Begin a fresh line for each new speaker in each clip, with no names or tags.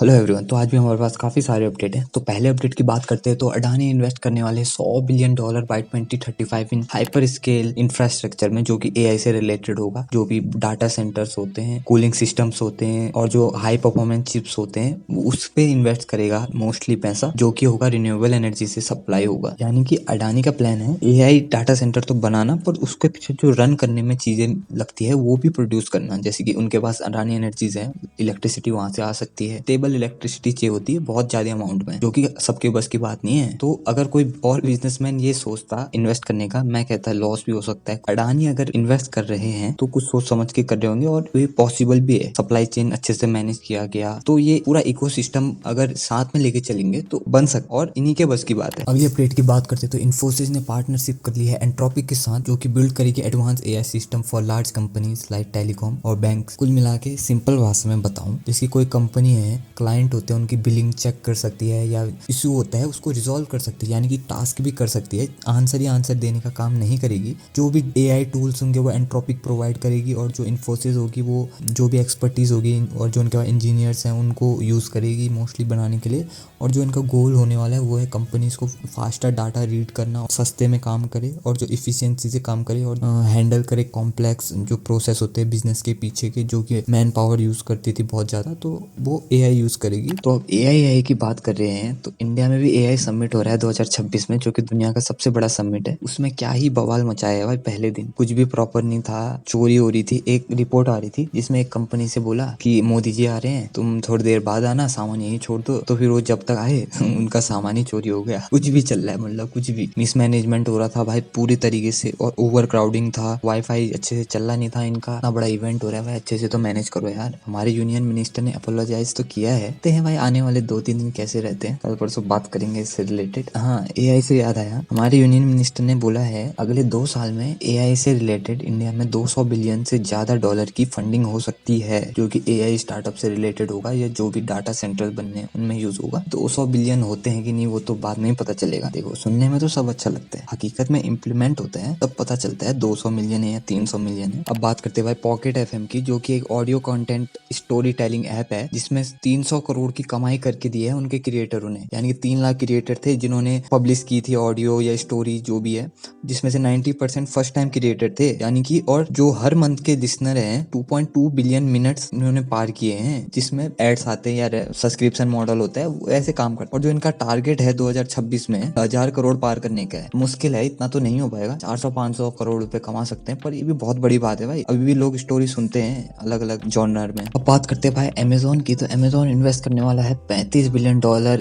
Hello everyone. तो आज भी हमारे पास काफ़ी सारे अपडेट हैं। तो पहले अपडेट की बात करते हैं तो अडानी इन्वेस्ट करने वाले $100 billion bye 2035 in hyper scale infrastructure में, जो कि एआई से रिलेटेड होगा। जो भी डाटा सेंटर्स होते हैं, कूलिंग सिस्टम्स होते हैं और जो हाई परफॉर्मेंस चिप्स होते हैं, वो उस पे इन्वेस्ट करेगा मोस्टली पैसा, जो कि होगा रिन्यूएबल एनर्जी से सप्लाई होगा। यानी कि अडानी का प्लान है एआई डाटा सेंटर तो बनाना, पर उसके पीछे जो रन करने में चीजें लगती है वो भी प्रोड्यूस करना। जैसे कि उनके पास अडानी एनर्जीज है, इलेक्ट्रिसिटी वहां से आ सकती है, टेबल इलेक्ट्रिसिटी चाहिए होती है बहुत ज्यादा अमाउंट में, जो कि सबके बस की बात नहीं है। तो अगर कोई और बिजनेसमैन ये सोचता इन्वेस्ट करने का, मैं कहता है लॉस भी हो सकता है। अडानी अगर इन्वेस्ट कर रहे हैं तो कुछ सोच समझ के कर रहे होंगे, और ये पॉसिबल भी है। सप्लाई चेन अच्छे से मैनेज किया गया तो ये पूरा इकोसिस्टम अगर साथ में लेके चलेंगे तो बन सकता, और इन्हीं के बस की बात है। अगली अपडेट की बात करते तो इन्फोसिस ने पार्टनरशिप कर ली है एंट्रोपिक के साथ, जो कि बिल्ड करेगी advance AI system for large companies like telecom और बैंक। कुल मिला के सिंपल भाषा में बताऊं, जैसे कोई कंपनी है, क्लाइंट होते हैं, उनकी बिलिंग चेक कर सकती है, या इशू होता है उसको रिजॉल्व कर सकती है, यानी कि टास्क भी कर सकती है। आंसर ही आंसर देने का काम नहीं करेगी। जो भी एआई टूल्स होंगे वो एंट्रोपिक प्रोवाइड करेगी, और जो इन्फोसिस होगी वो जो भी एक्सपर्टीज होगी और जो उनके इंजीनियर्स हैं उनको यूज़ करेगी मोस्टली बनाने के लिए। और जो इनका गोल होने वाला है वो है कंपनीज को फास्टर डाटा रीड करना, सस्ते में काम करे और जो इफिशियंसी से काम करे, और हैंडल करे कॉम्प्लेक्स जो प्रोसेस होते हैं बिजनेस के पीछे के, जो कि मैन पावर यूज़ करती थी बहुत ज़्यादा, तो वो एआई यूज़ करेगी। तो अब एआई की बात कर रहे हैं तो इंडिया में भी एआई समिट हो रहा है 2026 में, जो कि दुनिया का सबसे बड़ा समिट है। उसमें क्या ही बवाल मचाया है भाई। पहले दिन कुछ भी प्रॉपर नहीं था, चोरी हो रही थी। एक रिपोर्ट आ रही थी जिसमें एक कंपनी से बोला कि मोदी जी आ रहे हैं, तुम थोड़ी देर बाद आना, सामान यहीं छोड़ दो। तो फिर वो जब तक आए उनका सामान ही चोरी हो गया। कुछ भी चल रहा है, मतलब कुछ भी मिसमैनेजमेंट हो रहा था भाई पूरी तरीके से, और ओवर क्राउडिंग था, वाईफाई अच्छे से चल रहा नहीं था इनका। इतना बड़ा इवेंट हो रहा है भाई, अच्छे से तो मैनेज करो यार। हमारे यूनियन मिनिस्टर ने अपोलोजाइज तो किया है। देखते हैं भाई आने वाले 2-3 दिन कैसे रहते हैं, कल परसों बात करेंगे इससे रिलेटेड। हाँ, एआई से याद आया, हमारे यूनियन मिनिस्टर ने बोला है अगले 2 साल में एआई से रिलेटेड इंडिया में 200 बिलियन से ज्यादा डॉलर की फंडिंग हो सकती है, जो कि एआई स्टार्टअप से रिलेटेड होगा, या जो भी डाटा सेंटर बनने उनमें यूज होगा। 200 बिलियन होते हैं कि नहीं वो तो बाद में ही पता चलेगा। देखो, सुनने में तो सब अच्छा लगता है, हकीकत में इम्प्लीमेंट होता है तब पता चलता है 200 मिलियन है या 300 मिलियन है। अब बात करते हैं भाई पॉकेट एफएम की, जो कि एक audio content story telling app है, जिसमें 300 करोड़ की कमाई करके दी है उनके क्रिएटरों ने। यानी कि 3 लाख क्रिएटर थे जिन्होंने पब्लिश की थी ऑडियो या स्टोरी जो भी है, जिसमें से 90% फर्स्ट टाइम क्रिएटर थे। यानी कि और जो हर मंथ के लिसनर हैं 2.2 बिलियन मिनट्स उन्होंने पार किए हैं, जिसमें एड्स आते हैं या सब्सक्रिप्शन मॉडल होता है, वो ऐसे काम करता है। और जो इनका टारगेट है 2026 में 1000 करोड़ पार करने का है। मुश्किल है, इतना तो नहीं हो पाएगा, 400-500 करोड़ रुपए कमा सकते हैं, पर ये भी बहुत बड़ी बात है भाई। अभी भी लोग स्टोरी सुनते हैं अलग अलग जॉनर में। अब बात करते हैं भाई अमेजोन की, तो अमेजोन इन्वेस्ट करने वाला है $35 billion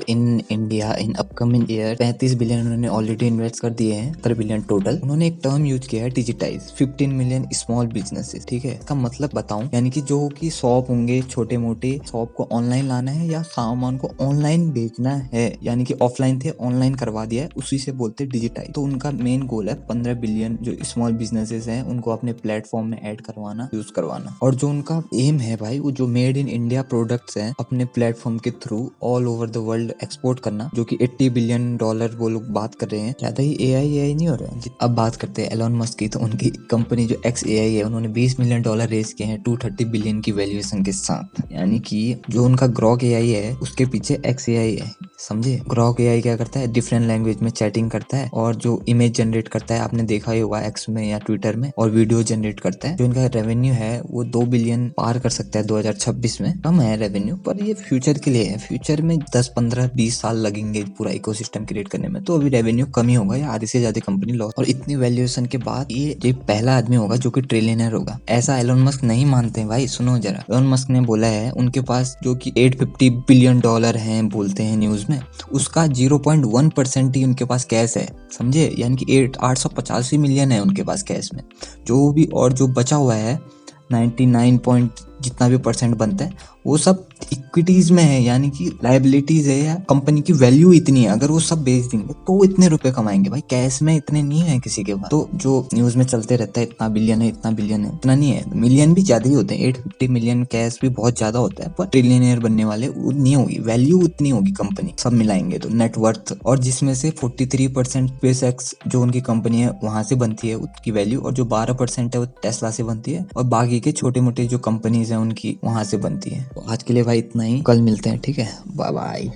in India in upcoming year. 35 billion उन्होंने ऑलरेडी इन्वेस्ट कर दिए हैं, 30 बिलियन टोटल। उन्होंने एक टर्म यूज किया है डिजिटाइज 15 मिलियन स्मॉल बिजनेसेस। ठीक है, इसका मतलब बताऊं, यानी कि जो कि शॉप होंगे, छोटे मोटे शॉप को ऑनलाइन लाना है या सामान को ऑनलाइन बेचना है, यानी कि ऑफलाइन थे ऑनलाइन करवा दिया है, उसी से बोलते डिजिटाइज। तो उनका मेन गोल है 15 बिलियन जो स्मॉल बिजनेसेस हैं उनको अपने प्लेटफॉर्म में ऐड करवाना, यूज करवाना। और जो उनका एम है भाई, वो जो मेड इन इंडिया प्रोडक्ट्स हैं अपने प्लेटफॉर्म के through all over the world export करना, जो कि $80 बिलियन वो लोग बात कर रहे हैं। ज्यादा ही एआई नहीं हो रहा है। अब बात करते हैं एलोन मस्क की, तो उनकी कंपनी जो XAI है, उन्होंने $20 मिलियन रेज किए हैं 230 बिलियन की वैल्यूएशन के साथ। यानी कि जो उनका ग्रॉक एआई है उसके पीछे XAI है, समझे। ग्रॉक एआई क्या करता है, डिफरेंट लैंग्वेज में चैटिंग करता है, और जो इमेज जनरेट करता है, आपने देखा ही होगा एक्स में या ट्विटर में, और वीडियो जनरेट करता है। जो इनका रेवेन्यू है वो 2 बिलियन पार कर सकता है 2026 में। कम है रेवेन्यू, पर ये फ्यूचर के लिए है। फ्यूचर में 10-15-20 साल लगेंगे पूरा इकोसिस्टम क्रिएट करने में, तो अभी रेवेन्यू कम ही होगा या आधे से ज्यादा कंपनी लॉस। और इतनी वैल्यूएशन के बाद ये पहला आदमी होगा जो कि ट्रिलियनर होगा। ऐसा एलोन मस्क नहीं मानते भाई, सुनो जरा। एलोन मस्क ने बोला है उनके पास जो कि $850 बिलियन हैं बोलते हैं न्यूज में, उसका 0.1% ही उनके पास कैश है, समझे। यानी कि 885 मिलियन है उनके पास कैश में। जो भी और जो बचा हुआ है 99 पॉइंट जितना भी परसेंट बनता है, वो सब इक्विटीज में है, यानी कि लायबिलिटीज है, या कंपनी की वैल्यू इतनी है। अगर वो सब बेच देंगे तो इतने रुपए कमाएंगे भाई, कैश में इतने नहीं है किसी के पास। तो जो न्यूज में चलते रहता है इतना बिलियन है, इतना बिलियन है, इतना नहीं है, मिलियन भी ज्यादा ही होते हैं। 850 मिलियन कैश भी बहुत ज्यादा होता है, पर ट्रिलियनर बनने वाले नहीं होगी वैल्यू, उतनी होगी कंपनी सब मिलाएंगे तो नेटवर्थ। और जिसमें से 43% SpaceX जो उनकी कंपनी है वहां से बनती है उसकी वैल्यू, और जो 12% है वो टेस्ला से बनती है, और बाकी के छोटे मोटे जो कंपनीज है उनकी वहां से बनती है। तो आज के लिए भाई इतना ही, कल मिलते हैं, ठीक है, बाय बाय।